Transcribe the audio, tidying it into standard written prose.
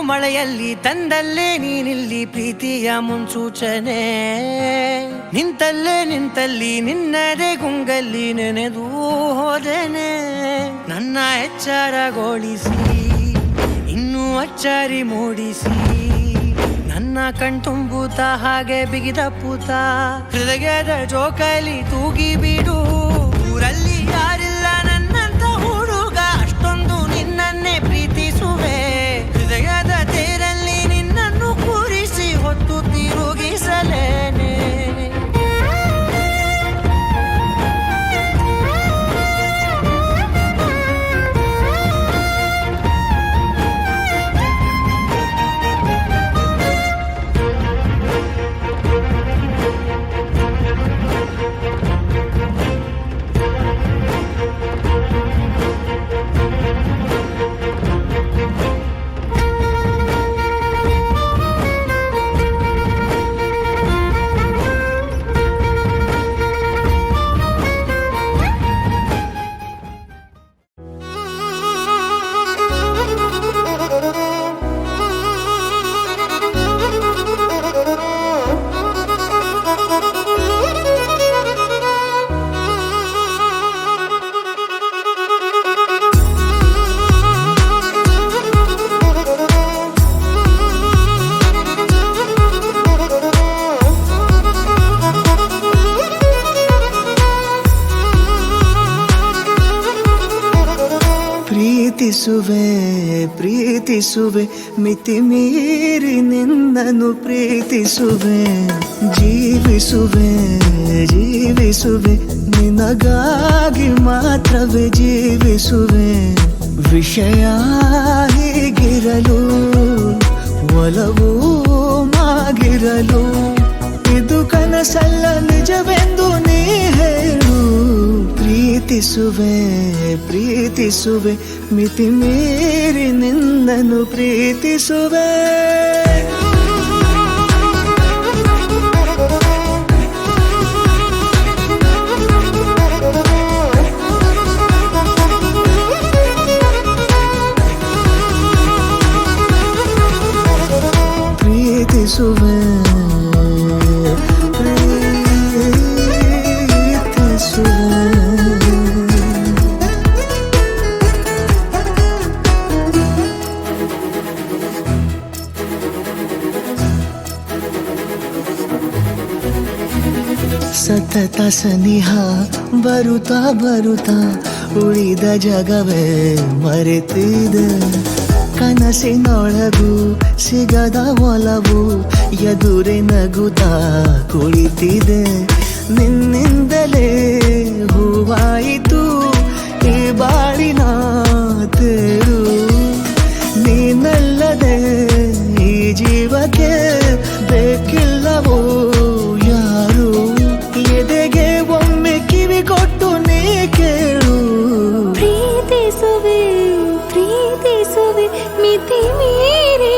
ಮಳೆಯಲ್ಲಿ ತಂದಲ್ಲೇ ನೀನಿಲ್ಲಿ ಪ್ರೀತಿಯ ಮುನ್ಸೂಚನೆ, ನಿಂತಲ್ಲಿ ನಿನ್ನದೇ ಗುಂಗಲ್ಲಿ ನೆನೆದು ಹೋದನೆ. ನನ್ನ ಎಚ್ಚರಗೊಳಿಸಿ ಇನ್ನೂ ಅಚ್ಚರಿ ಮೂಡಿಸಿ, ನನ್ನ ಕಣ್ತುಂಬುತ್ತ ಹಾಗೆ ಬಿಗಿದ ಪೂತ ಹೃದಯದ ಜೋಕಾಲಿ ತೂಗಿ ಬಿಡು. ಊರಲ್ಲಿ ಯಾರಿಲ್ಲ ನನ್ನಂತ ಹುಡುಗ, ಅಷ್ಟೊಂದು ನಿನ್ನನ್ನೇ ಪ್ರೀತಿಸುವೆ. ಹೃದಯದ ತೇರಲ್ಲಿ ನಿನ್ನನ್ನು ಕೂರಿಸಿ ಹೊತ್ತು ತಿರುಗಿಸಲೇನೆ. ಪ್ರೀತಿಸುವೆ ಮಿತಿ ಮೀರಿ ನಿನ್ನನ್ನು ಪ್ರೀತಿಸುವೆ. ಜೀವಿಸುವೆ ನಿನಗಾಗಿ ಮಾತ್ರವೇ ಜೀವಿಸುವೆ. ವಿಷಯ ಹೀಗಿರಲು ಒಲವು ಮಾಗಿರಲು, ಇದು ಕನಸಲ್ಲ ನಿಜವೆಂದು ನೀ ಹೇಳು. ಪ್ರೀತಿಸುವೆ ಮಿತಿ ಮೀರಿ ನಿನ್ನನ್ನು ಪ್ರೀತಿಸುವೆ. ಪ್ರೀತಿಸುವೆ ಸತತ ಸನಿಹ ಬರುತ್ತಾ ಉಳಿದ ಜಗವೇ ಮರೆತಿದೆ. ಕನಸಿನೊಳಗೂ ಸಿಗದ ಒಲವು ಎದುರೆ ನಗುತ್ತಾ ಕುಳಿತಿದೆ. ನಿನ್ನಿಂದಲೇ ಹೂವಾಯಿತು ಈ ಬಾಳಿನ ತೇರು. ನೀನಲ್ಲದೆ ಈ ಜೀವಕ್ಕೆ ಬೇಕಿಲ್ಲವೋ ಯಾರು. ಎದೆಗೆ ಒಮ್ಮೆ ಕಿವಿ ಕೊಟ್ಟು ನೀ ಕೇಳು. ಪ್ರೀತಿಸುವೆ ಮಿತಿ ಮೀರಿ